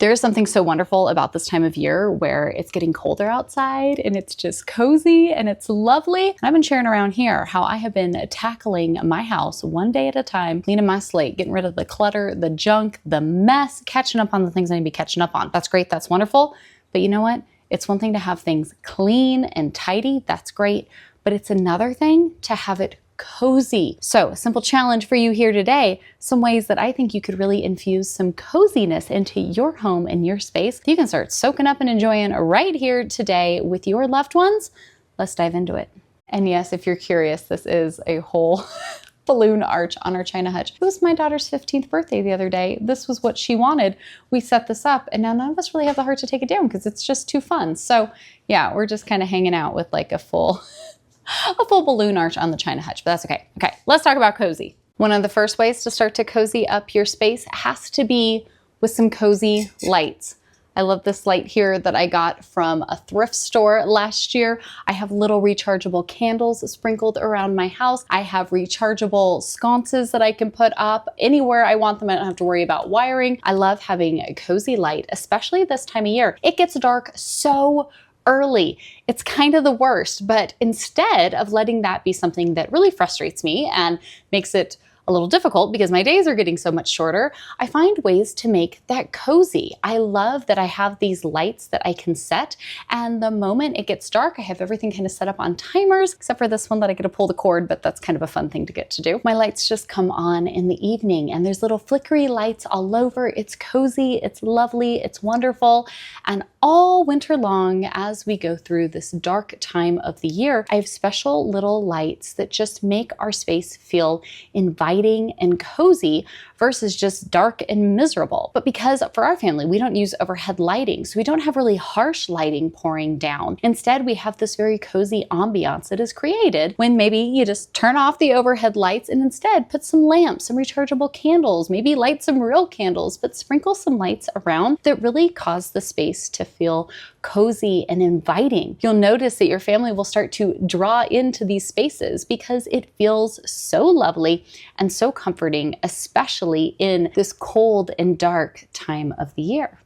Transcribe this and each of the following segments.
There is something so wonderful about this time of year where it's getting colder outside and it's just cozy and it's lovely. And I've been sharing around here how I have been tackling my house one day at a time, cleaning my slate, getting rid of the clutter, the junk, the mess, catching up on the things I need to be catching up on. That's great, that's wonderful. But you know what? It's one thing to have things clean and tidy, that's great. But it's another thing to have it cozy. So a simple challenge for you here today, some ways that I think you could really infuse some coziness into your home and your space. You can start soaking up and enjoying right here today with your loved ones. Let's dive into it. And yes, if you're curious, this is a whole balloon arch on our China hutch. It was my daughter's 15th birthday the other day. This was what she wanted. We set this up and now none of us really have the heart to take it down because it's just too fun. So yeah, we're just kind of hanging out with like a full balloon arch on the China hutch, but that's okay. Okay, let's talk about cozy. One of the first ways to start to cozy up your space has to be with some cozy lights. I love this light here that I got from a thrift store last year. I have little rechargeable candles sprinkled around my house. I have rechargeable sconces that I can put up anywhere I want them. I don't have to worry about wiring. I love having a cozy light, especially this time of year. It gets dark so early. It's kind of the worst, but instead of letting that be something that really frustrates me and makes it a little difficult because my days are getting so much shorter, I find ways to make that cozy. I love that I have these lights that I can set, and the moment it gets dark, I have everything kind of set up on timers, except for this one that I get to pull the cord, but that's kind of a fun thing to get to do. My lights just come on in the evening, and there's little flickery lights all over. It's cozy, it's lovely, it's wonderful, and all winter long as we go through this dark time of the year, I have special little lights that just make our space feel inviting and cozy versus just dark and miserable. But because for our family, we don't use overhead lighting, so we don't have really harsh lighting pouring down. Instead, we have this very cozy ambiance that is created when maybe you just turn off the overhead lights and instead put some lamps, some rechargeable candles, maybe light some real candles, but sprinkle some lights around that really cause the space to feel cozy and inviting. You'll notice that your family will start to draw into these spaces because it feels so lovely and so comforting, especially in this cold and dark time of the year.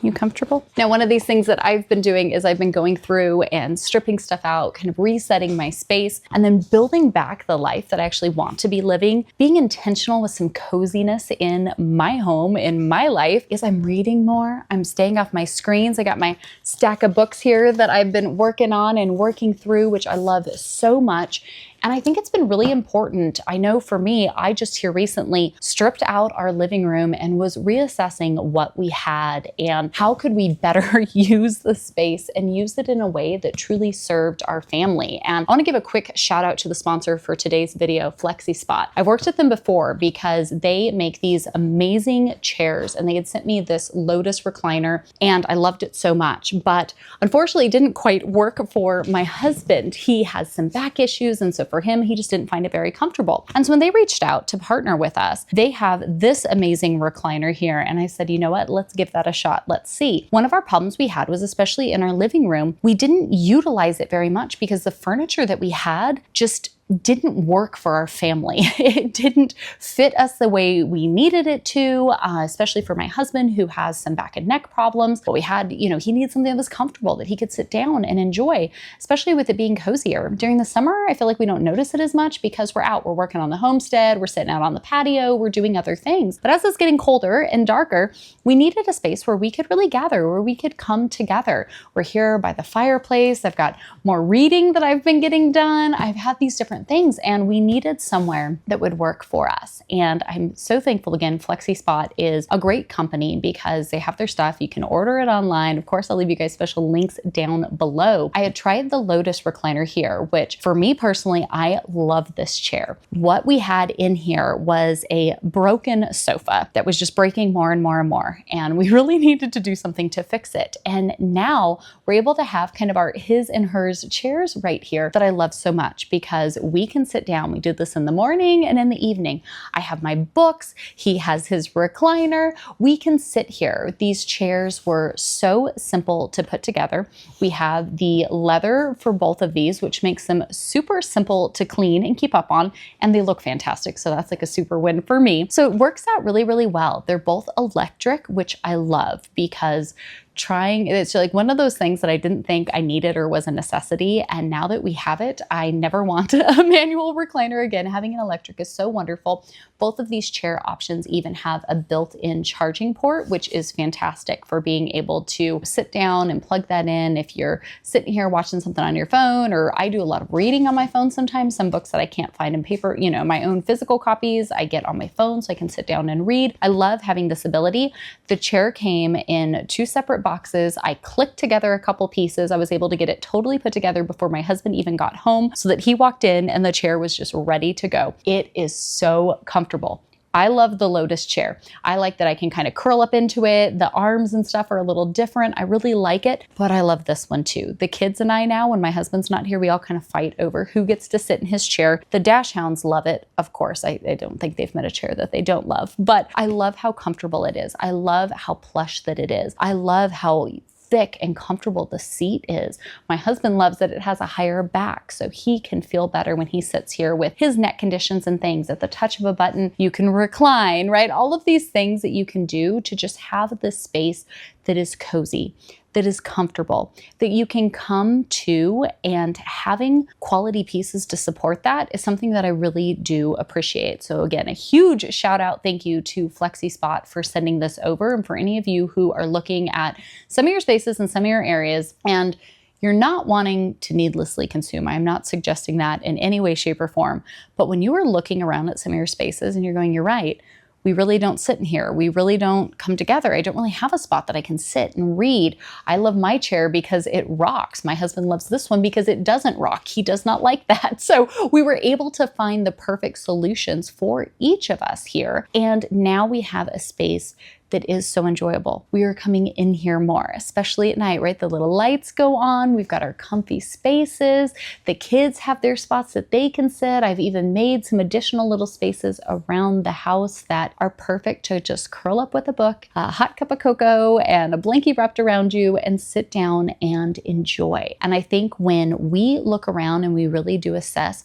You comfortable? Now, one of these things that I've been doing is I've been going through and stripping stuff out, kind of resetting my space, and then building back the life that I actually want to be living. Being intentional with some coziness in my home, in my life, is I'm reading more. I'm staying off my screens. I got my stack of books here that I've been working on and working through, which I love so much. And I think it's been really important. I know for me, I just here recently stripped out our living room and was reassessing what we had and how could we better use the space and use it in a way that truly served our family. And I want to give a quick shout out to the sponsor for today's video, Flexispot. I've worked with them before because they make these amazing chairs, and they had sent me this Lotus recliner and I loved it so much, but unfortunately it didn't quite work for my husband. He has some back issues, and so for him, he just didn't find it very comfortable. And so when they reached out to partner with us, they have this amazing recliner here. And I said, you know what, let's give that a shot. Let's see. One of our problems we had was, especially in our living room, we didn't utilize it very much because the furniture that we had just didn't work for our family. It didn't fit us the way we needed it to, especially for my husband who has some back and neck problems. But we had, he needed something that was comfortable, that he could sit down and enjoy, especially with it being cozier. During the summer, I feel like we don't notice it as much because we're out, we're working on the homestead, we're sitting out on the patio, we're doing other things. But as it's getting colder and darker, we needed a space where we could really gather, where we could come together. We're here by the fireplace. I've got more reading that I've been getting done. I've had these different things, and we needed somewhere that would work for us. And I'm so thankful again, Flexispot is a great company because they have their stuff. You can order it online. Of course, I'll leave you guys special links down below. I had tried the Lotus recliner here, which for me personally, I love this chair. What we had in here was a broken sofa that was just breaking more and more and more. And we really needed to do something to fix it. And now we're able to have kind of our his and hers chairs right here that I love so much because we can sit down. We do this in the morning and in the evening. I have my books. He has his recliner. We can sit here. These chairs were so simple to put together. We have the leather for both of these, which makes them super simple to clean and keep up on, and they look fantastic. So that's like a super win for me. So it works out really, really well. They're both electric, which I love because it's like one of those things that I didn't think I needed or was a necessity. And now that we have it, I never want a manual recliner again. Having an electric is so wonderful. Both of these chair options even have a built-in charging port, which is fantastic for being able to sit down and plug that in if you're sitting here watching something on your phone, or I do a lot of reading on my phone sometimes. Some books that I can't find in paper, my own physical copies, I get on my phone so I can sit down and read. I love having this ability. The chair came in 2 separate boxes. I clicked together a couple pieces. I was able to get it totally put together before my husband even got home so that he walked in and the chair was just ready to go. It is so comfortable. I love the Lotus chair. I like that I can kind of curl up into it. The arms and stuff are a little different. I really like it, but I love this one too. The kids and I now, when my husband's not here, we all kind of fight over who gets to sit in his chair. The dash hounds love it. Of course, I don't think they've met a chair that they don't love, but I love how comfortable it is. I love how plush that it is. I love how thick and comfortable the seat is. My husband loves that it has a higher back so he can feel better when he sits here with his neck conditions and things. At the touch of a button, you can recline, right? All of these things that you can do to just have this space that is cozy, that is comfortable, that you can come to, and having quality pieces to support that is something that I really do appreciate. So again, a huge shout out, thank you to Flexispot for sending this over. And for any of you who are looking at some of your spaces and some of your areas and you're not wanting to needlessly consume. I'm not suggesting that in any way, shape, or form. But when you are looking around at some of your spaces and you're going, you're right, we really don't sit in here. We really don't come together. I don't really have a spot that I can sit and read. I love my chair because it rocks. My husband loves this one because it doesn't rock. He does not like that. So we were able to find the perfect solutions for each of us here. And now we have a space that is so enjoyable. We are coming in here more, especially at night, right? The little lights go on. We've got our comfy spaces. The kids have their spots that they can sit. I've even made some additional little spaces around the house that are perfect to just curl up with a book, a hot cup of cocoa, and a blankie wrapped around you and sit down and enjoy. And I think when we look around and we really do assess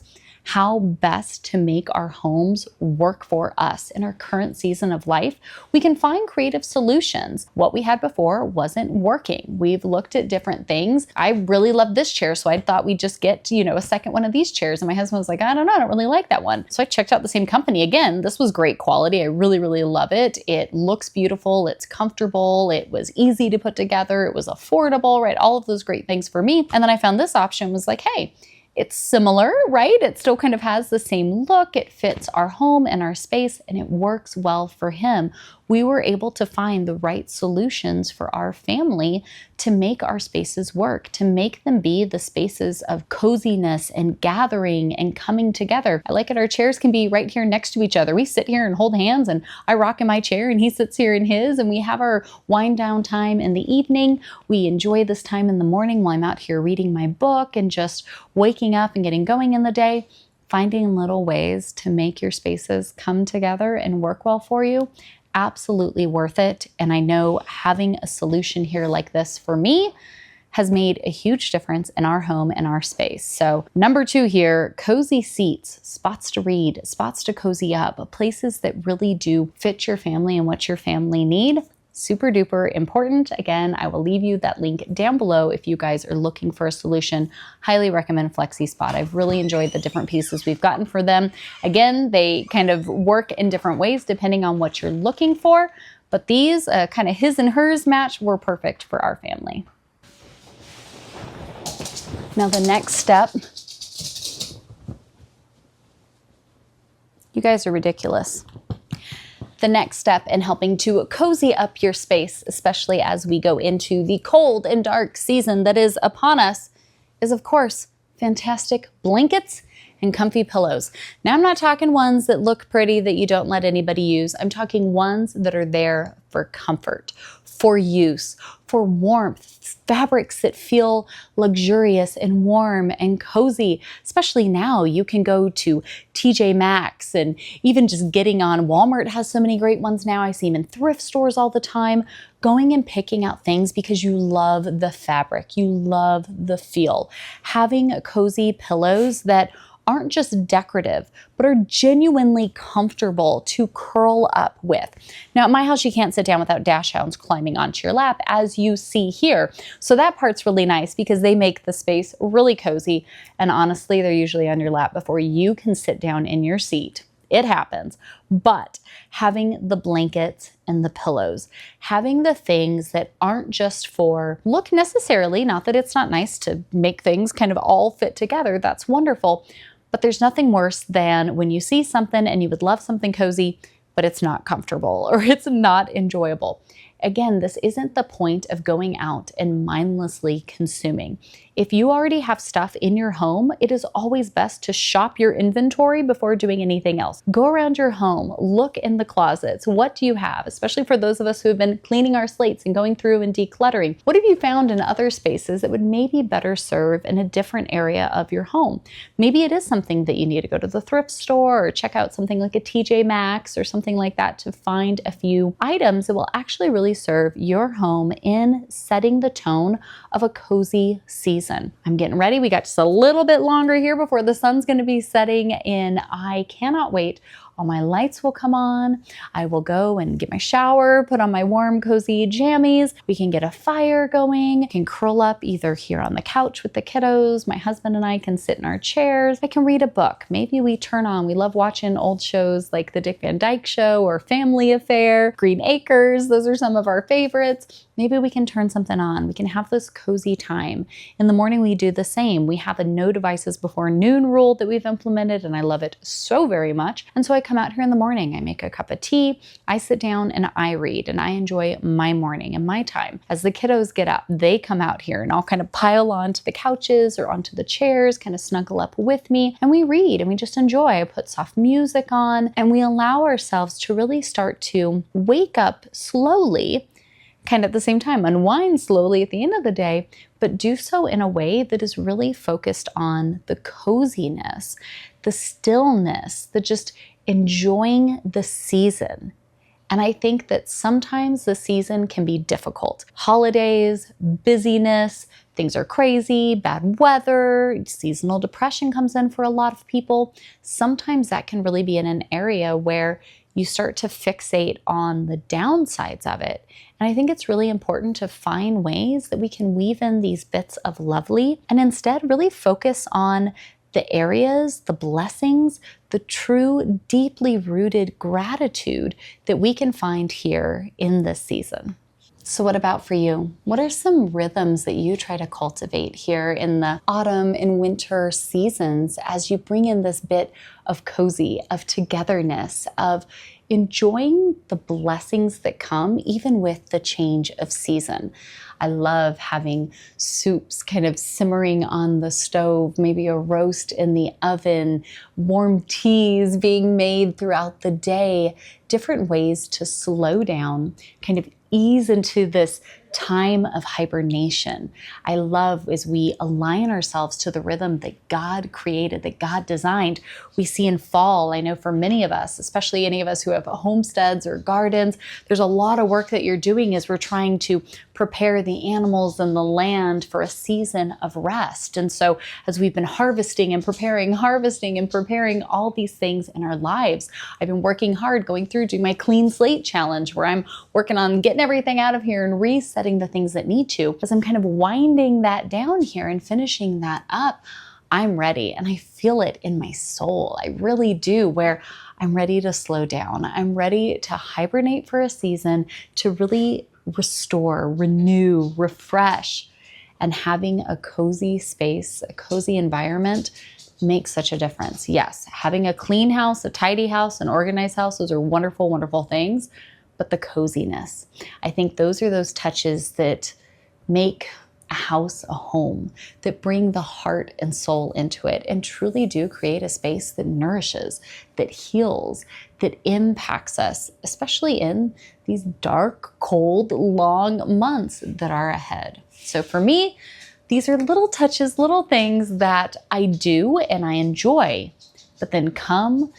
how best to make our homes work for us in our current season of life, we can find creative solutions. What we had before wasn't working. We've looked at different things. I really love this chair, so I thought we'd just get, a second one of these chairs. And my husband was like, I don't know, I don't really like that one. So I checked out the same company again. This was great quality. I really, really love it. It looks beautiful. It's comfortable. It was easy to put together. It was affordable, right? All of those great things for me. And then I found this option, was like, hey, it's similar, right? It still kind of has the same look. It fits our home and our space, and it works well for him. We were able to find the right solutions for our family to make our spaces work, to make them be the spaces of coziness and gathering and coming together. I like it. Our chairs can be right here next to each other. We sit here and hold hands, and I rock in my chair and he sits here in his, and we have our wind down time in the evening. We enjoy this time in the morning while I'm out here reading my book and just waking up and getting going in the day. Finding little ways to make your spaces come together and work well for you, absolutely worth it. And I know having a solution here like this for me has made a huge difference in our home and our space. So number 2 here, cozy seats, spots to read, spots to cozy up, places that really do fit your family and what your family need. Super duper important. Again, I will leave you that link down below if you guys are looking for a solution. Highly recommend Flexispot. I've really enjoyed the different pieces we've gotten for them. Again, they kind of work in different ways depending on what you're looking for, but these kind of his and hers match were perfect for our family. Now the next step, you guys are ridiculous. The next step in helping to cozy up your space, especially as we go into the cold and dark season that is upon us, is of course fantastic blankets and comfy pillows. Now, I'm not talking ones that look pretty that you don't let anybody use. I'm talking ones that are there for comfort, for use, for warmth, fabrics that feel luxurious and warm and cozy. Especially now, you can go to TJ Maxx, and even just getting on Walmart has so many great ones now. I see them in thrift stores all the time. Going and picking out things because you love the fabric, you love the feel. Having cozy pillows that aren't just decorative, but are genuinely comfortable to curl up with. Now, at my house, you can't sit down without dash hounds climbing onto your lap, as you see here. So that part's really nice because they make the space really cozy. And honestly, they're usually on your lap before you can sit down in your seat. It happens. But having the blankets and the pillows, having the things that aren't just for look necessarily, not that it's not nice to make things kind of all fit together, that's wonderful. But there's nothing worse than when you see something and you would love something cozy, but it's not comfortable or it's not enjoyable. Again, this isn't the point of going out and mindlessly consuming. If you already have stuff in your home, it is always best to shop your inventory before doing anything else. Go around your home, look in the closets. What do you have? Especially for those of us who have been cleaning our slates and going through and decluttering. What have you found in other spaces that would maybe better serve in a different area of your home? Maybe it is something that you need to go to the thrift store or check out something like a TJ Maxx or something like that to find a few items that will actually really serve your home in setting the tone of a cozy season. I'm getting ready. We got just a little bit longer here before the sun's going to be setting, and I cannot wait. All my lights will come on. I will go and get my shower, put on my warm, cozy jammies. We can get a fire going. I can curl up either here on the couch with the kiddos. My husband and I can sit in our chairs. I can read a book. Maybe we love watching old shows like The Dick Van Dyke Show or Family Affair, Green Acres. Those are some of our favorites. Maybe we can turn something on. We can have this cozy time. In the morning, we do the same. We have a no devices before noon rule that we've implemented, and I love it so very much. And so I come out here in the morning, I make a cup of tea, I sit down and I read, and I enjoy my morning and my time. As the kiddos get up, they come out here and I'll kind of pile onto the couches or onto the chairs, kind of snuggle up with me, and we read and we just enjoy. I put soft music on, and we allow ourselves to really start to wake up slowly, kind of at the same time, unwind slowly at the end of the day, but do so in a way that is really focused on the coziness, the stillness, the just enjoying the season. And I think that sometimes the season can be difficult. Holidays, busyness, things are crazy, bad weather, seasonal depression comes in for a lot of people. Sometimes that can really be in an area where you start to fixate on the downsides of it. And I think it's really important to find ways that we can weave in these bits of lovely and instead really focus on the areas, the blessings, the true, deeply rooted gratitude that we can find here in this season. So what about for you? What are some rhythms that you try to cultivate here in the autumn and winter seasons as you bring in this bit of cozy, of togetherness, of enjoying the blessings that come even with the change of season? I love having soups kind of simmering on the stove, maybe a roast in the oven, warm teas being made throughout the day, different ways to slow down, kind of ease into this time of hibernation. I love as we align ourselves to the rhythm that God created, that God designed. We see in fall, I know for many of us, especially any of us who have homesteads or gardens, there's a lot of work that you're doing as we're trying to prepare the animals and the land for a season of rest. And so as we've been harvesting and preparing all these things in our lives, I've been working hard going through doing my clean slate challenge where I'm working on getting everything out of here and resetting the things that need to. As I'm kind of winding that down here and finishing that up, I'm ready, and I feel it in my soul. I really do, where I'm ready to slow down. I'm ready to hibernate for a season, to really restore, renew, refresh. And having a cozy space, a cozy environment makes such a difference. Yes, having a clean house, a tidy house, an organized house, those are wonderful, wonderful things. But the coziness, I think those are those touches that make a house, a home, that bring the heart and soul into it and truly do create a space that nourishes, that heals, that impacts us, especially in these dark, cold, long months that are ahead. So for me, these are little touches, little things that I do and I enjoy, but then come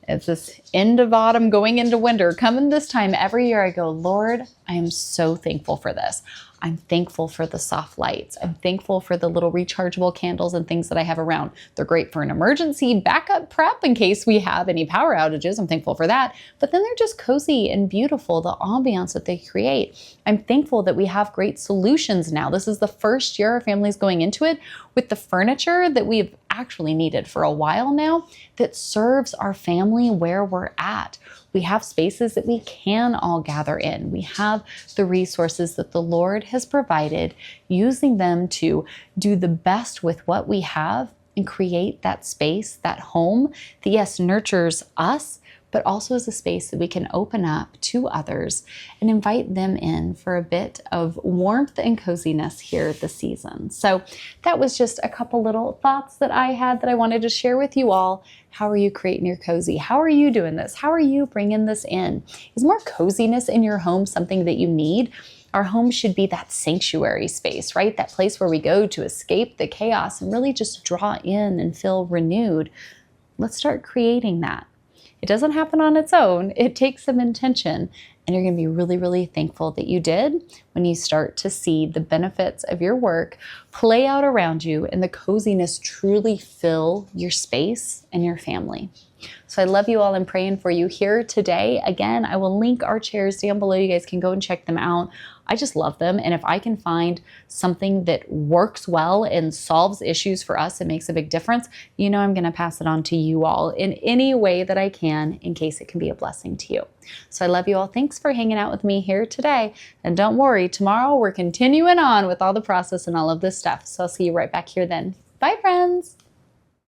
as this end of autumn going into winter, coming this time every year, I go, Lord, I am so thankful for this. I'm thankful for the soft lights. I'm thankful for the little rechargeable candles and things that I have around. They're great for an emergency backup prep in case we have any power outages. I'm thankful for that. But then they're just cozy and beautiful, the ambiance that they create. I'm thankful that we have great solutions now. This is the first year our family's going into it with the furniture that we've actually needed for a while now that serves our family where we're at. We have spaces that we can all gather in. We have the resources that the Lord has provided, using them to do the best with what we have and create that space, that home that, yes, nurtures us, but also is a space that we can open up to others and invite them in for a bit of warmth and coziness here this season. So that was just a couple little thoughts that I had that I wanted to share with you all. How are you creating your cozy? How are you doing this? How are you bringing this in? Is more coziness in your home something that you need? Our home should be that sanctuary space, right? That place where we go to escape the chaos and really just draw in and feel renewed. Let's start creating that. It doesn't happen on its own. It takes some intention, and you're going to be really, really thankful that you did when you start to see the benefits of your work play out around you and the coziness truly fill your space and your family. So I love you all. I'm praying for you here today. Again, I will link our chairs down below. You guys can go and check them out. I just love them. And if I can find something that works well and solves issues for us and makes a big difference, you know I'm going to pass it on to you all in any way that I can in case it can be a blessing to you. So I love you all. Thanks for hanging out with me here today. And don't worry, tomorrow we're continuing on with all the process and all of this stuff. So I'll see you right back here then. Bye, friends.